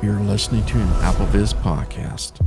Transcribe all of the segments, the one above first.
You're listening to an AppleViz podcast.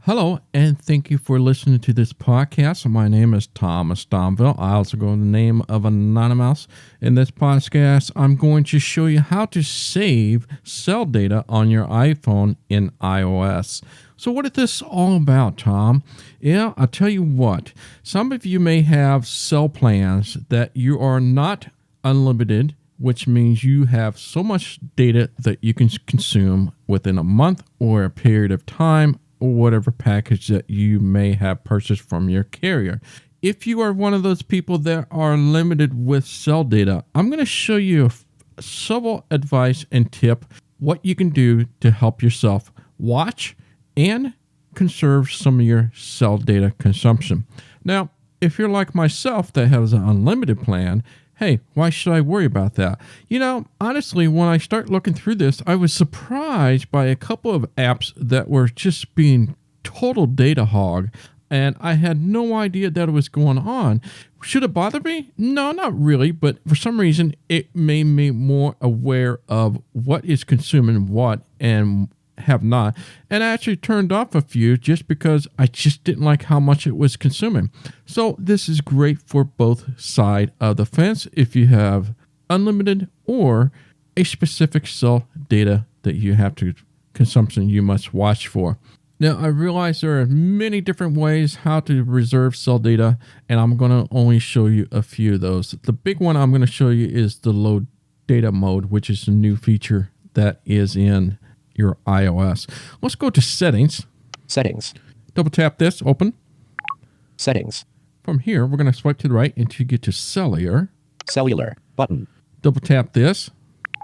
Hello, and thank you for listening to this podcast. My name is Thomas Domville. I also go in the name of Anonymous. In this podcast, I'm going to show you how to save cell data on your iPhone in iOS. So what is this all about, Tom? Yeah, I'll tell you what. Some of you may have cell plans that you are not unlimited, which means you have so much data that you can consume within a month or a period of time, or whatever package that you may have purchased from your carrier. If you are one of those people that are limited with cell data, I'm going to show you several advice and tip what you can do to help yourself watch and conserve some of your cell data consumption. Now, if you're like myself that has an unlimited plan, hey, why should I worry about that? You know, honestly, when I start looking through this, I was surprised by a couple of apps that were just being total data hog, and I had no idea that it was going on. Should it bother me? No, not really, but for some reason, it made me more aware of what is consuming what and have not, and I actually turned off a few just because I just didn't like how much it was consuming. So this is great for both sides of the fence if you have unlimited or a specific cell data that you have to consumption you must watch for. Now, I realize there are many different ways how to reserve cell data, and I'm going to only show you a few of those. The big one I'm going to show you is the low data mode, which is a new feature that is in your iOS. Let's go to settings. Settings. Double tap this, open. Settings. From here, we're going to swipe to the right until you get to cellular. Cellular. Button. Double tap this.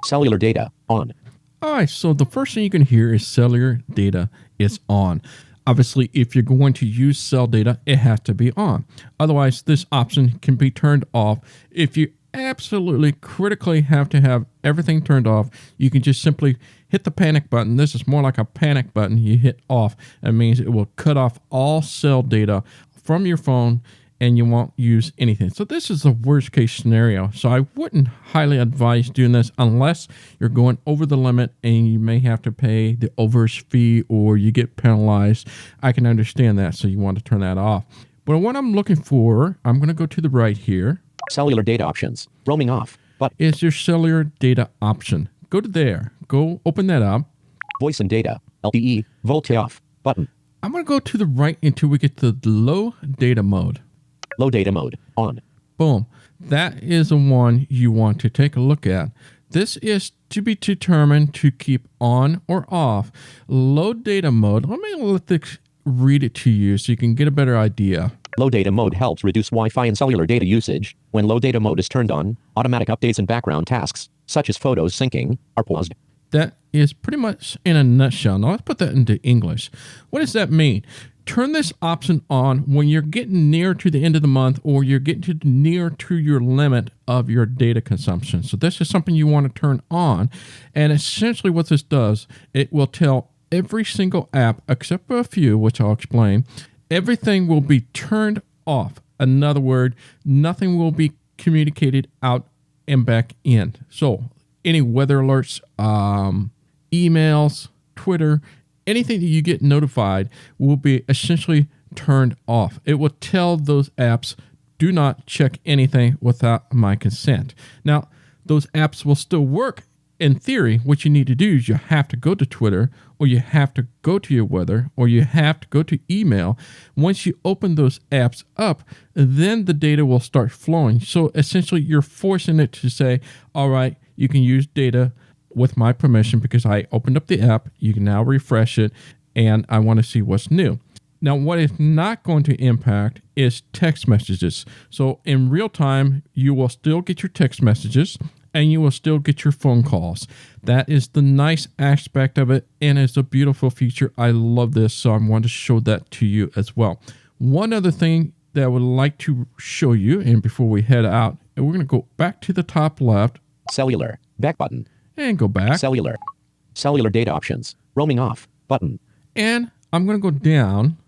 Cellular data. On. All right, so the first thing you can hear is cellular data is on. Obviously, if you're going to use cell data, it has to be on. Otherwise, this option can be turned off. If you absolutely critically have to have everything turned off, you can just simply hit the panic button. This is more like a panic button. You hit off. That means it will cut off all cell data from your phone and you won't use anything. So this is the worst case scenario. So I wouldn't highly advise doing this unless you're going over the limit and you may have to pay the overage fee or you get penalized. I can understand that. So you want to turn that off. But what I'm looking for, I'm going to go to the right here. Cellular data options. Roaming off. But is your cellular data option. Go to there. Go open that up. Voice and data. LTE. Volte off. Button. I'm going to go to the right until we get to the low data mode. Low data mode. On. Boom. That is the one you want to take a look at. This is to be determined to keep on or off. Low data mode. Let me read it to you so you can get a better idea. Low data mode helps reduce Wi-Fi and cellular data usage. When low data mode is turned on, automatic updates and background tasks, such as photos syncing, are paused. That is pretty much in a nutshell. Now let's put that into English. What does that mean? Turn this option on when you're getting near to the end of the month or you're getting near to your limit of your data consumption. So this is something you want to turn on. And essentially what this does, it will tell every single app, except for a few, which I'll explain, everything will be turned off. In other words, nothing will be communicated out and back in. So any weather alerts, emails, Twitter, anything that you get notified will be essentially turned off. It will tell those apps, do not check anything without my consent. Now, those apps will still work. In theory, what you need to do is you have to go to Twitter or you have to go to your weather or you have to go to email. Once you open those apps up, then the data will start flowing. So essentially, you're forcing it to say, all right, you can use data with my permission because I opened up the app. You can now refresh it and I want to see what's new. Now, what is not going to impact is text messages. So in real time, you will still get your text messages and you will still get your phone calls. That is the nice aspect of it, and it's a beautiful feature. I love this, so I want to show that to you as well. One other thing that I would like to show you, and before we head out, and we're going to go back to the top left. Cellular. Back button. And go back. Cellular. Cellular data options. Roaming off. Button. And I'm going to go down.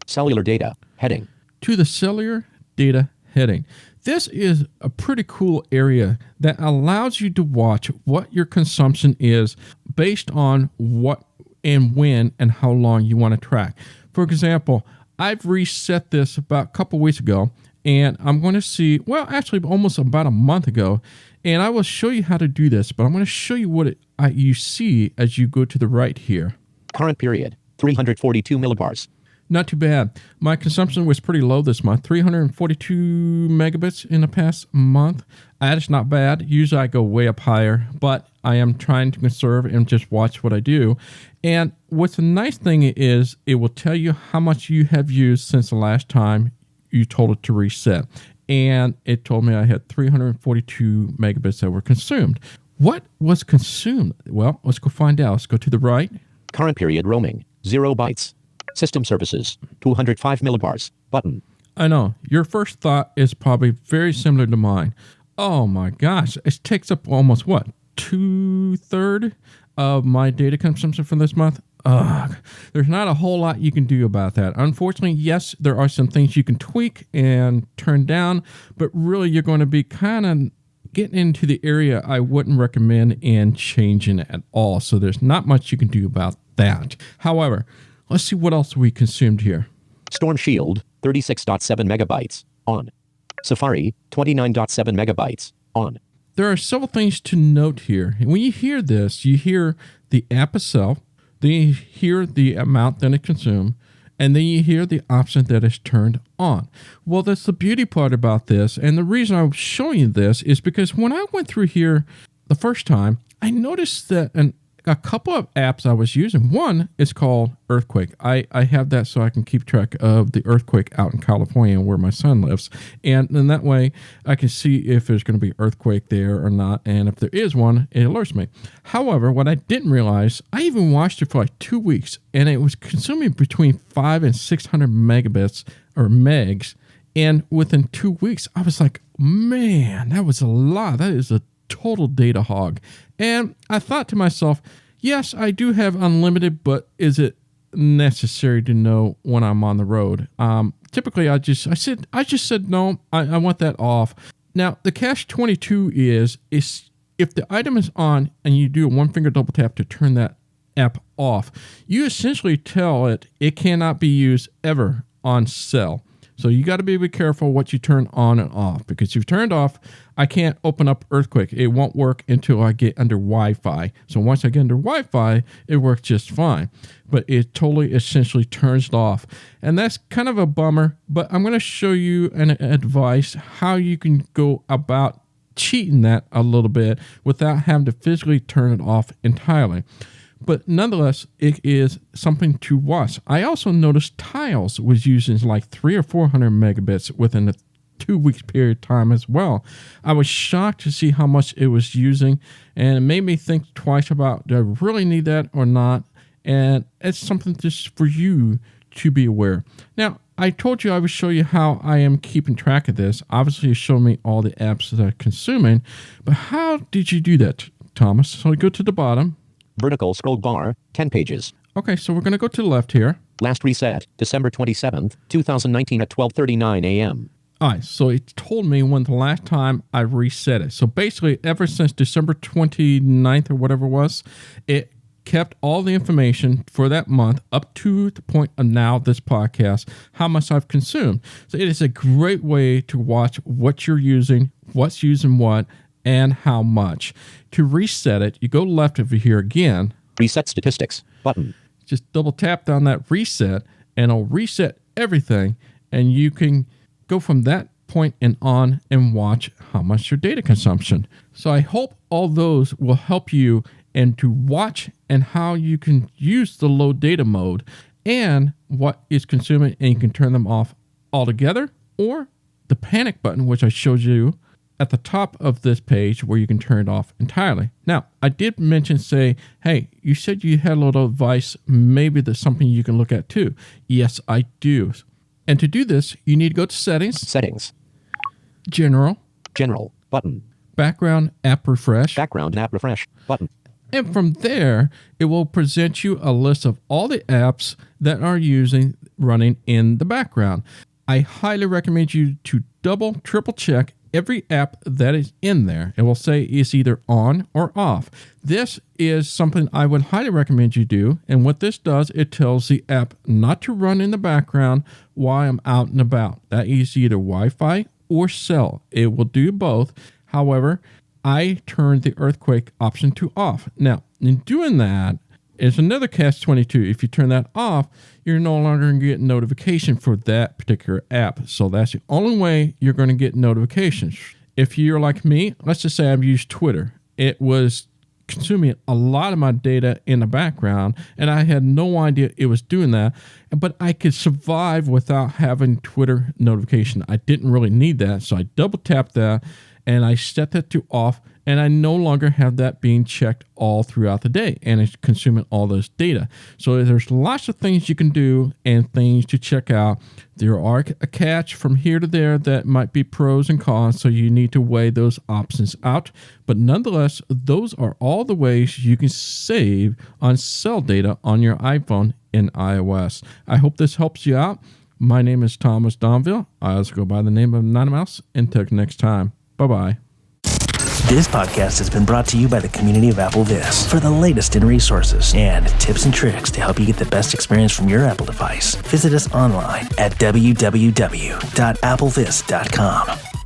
Cellular data. Heading. To the cellular data heading. This is a pretty cool area that allows you to watch what your consumption is based on what and when and how long you want to track. For example, I've reset this about a couple weeks ago, and I'm going to see, well, actually almost about a month ago, and I will show you how to do this, but I'm going to show you what you see as you go to the right here. Current period, 342 millibars. Not too bad. My consumption was pretty low this month, 342 megabits in the past month. That is not bad. Usually I go way up higher, but I am trying to conserve and just watch what I do. And what's the nice thing is it will tell you how much you have used since the last time you told it to reset. And it told me I had 342 megabits that were consumed. What was consumed? Well, let's go find out. Let's go to the right. Current period roaming, 0 bytes. System services, 205 millibars. Button. I know. Your first thought is probably very similar to mine. Oh my gosh. It takes up almost what? 2/3 of my data consumption for this month? Ugh. There's not a whole lot you can do about that. Unfortunately, yes, there are some things you can tweak and turn down, but really you're going to be kind of getting into the area I wouldn't recommend in changing at all. So there's not much you can do about that. However, let's see what else we consumed here. Storm Shield, 36.7 megabytes. On. Safari, 29.7 megabytes. On. There are several things to note here. And when you hear this, you hear the app itself, then you hear the amount that it consumed, and then you hear the option that is turned on. Well, that's the beauty part about this. And the reason I'm showing you this is because when I went through here the first time, I noticed that a couple of apps I was using. One is called Earthquake. I have that so I can keep track of the earthquake out in California where my son lives. And then that way I can see if there's going to be earthquake there or not. And if there is one, it alerts me. However, what I didn't realize, I even watched it for like 2 weeks and it was consuming between 500 and 600 megabits or megs. And within 2 weeks, I was like, man, that was a lot. That is a total data hog. And I thought to myself, yes, I do have unlimited, but is it necessary to know when I'm on the road? Typically, I just said no. I want that off. Now, the catch 22 is if the item is on and you do a one finger double tap to turn that app off, you essentially tell it cannot be used ever on cell. So you got to be careful what you turn on and off, because if you've turned off, I can't open up Earthquake. It won't work until I get under Wi-Fi. So once I get under Wi-Fi, it works just fine. But it totally essentially turns it off. And that's kind of a bummer, but I'm going to show you an advice how you can go about cheating that a little bit without having to physically turn it off entirely. But nonetheless, it is something to watch. I also noticed Tiles was using like 300 or 400 megabits within a 2 weeks period of time as well. I was shocked to see how much it was using, and it made me think twice about, do I really need that or not? And it's something just for you to be aware. Now, I told you I would show you how I am keeping track of this. Obviously, you showed me all the apps that I'm consuming, but how did you do that, Thomas? So I go to the bottom. Vertical scroll bar, 10 pages. Okay, so we're going to go to the left here. Last reset, December 27th, 2019 at 12:39 a.m. All right, so it told me when the last time I reset it. So basically, ever since December 29th or whatever it was, it kept all the information for that month up to the point of now this podcast, how much I've consumed. So it is a great way to watch what you're using, what's using what, and how much. To reset it, you go left over here again. Reset statistics button. Just double tap down that reset and it'll reset everything, and you can go from that point and on and watch how much your data consumption. So I hope all those will help you and to watch and how you can use the low data mode and what is consuming, and you can turn them off altogether, or the panic button, which I showed you at the top of this page, where you can turn it off entirely. Now, I did mention, say, hey, you said you had a little advice. Maybe there's something you can look at too. Yes, I do. And to do this, you need to go to Settings. General Button. Background App Refresh. Background App Refresh button. And from there, it will present you a list of all the apps that are running in the background. I highly recommend you to double, triple check every app that is in there. It will say it's either on or off. This is something I would highly recommend you do. And what this does, it tells the app not to run in the background while I'm out and about. That is either Wi-Fi or cell. It will do both. However, I turned the earthquake option to off. Now, in doing that, it's another catch-22. If you turn that off, you're no longer going to get notification for that particular app. So that's the only way you're going to get notifications. If you're like me, let's just say I've used Twitter. It was consuming a lot of my data in the background, and I had no idea it was doing that. But I could survive without having Twitter notification. I didn't really need that, so I double-tapped that, and I set that to off, and I no longer have that being checked all throughout the day, and it's consuming all those data. So there's lots of things you can do and things to check out. There are a catch from here to there that might be pros and cons, so you need to weigh those options out. But nonetheless, those are all the ways you can save on cell data on your iPhone in iOS. I hope this helps you out. My name is Thomas Domville. I also go by the name of Anonymous. Until next time, bye-bye. This podcast has been brought to you by the community of AppleVis. For the latest in resources and tips and tricks to help you get the best experience from your Apple device, visit us online at www.applevis.com.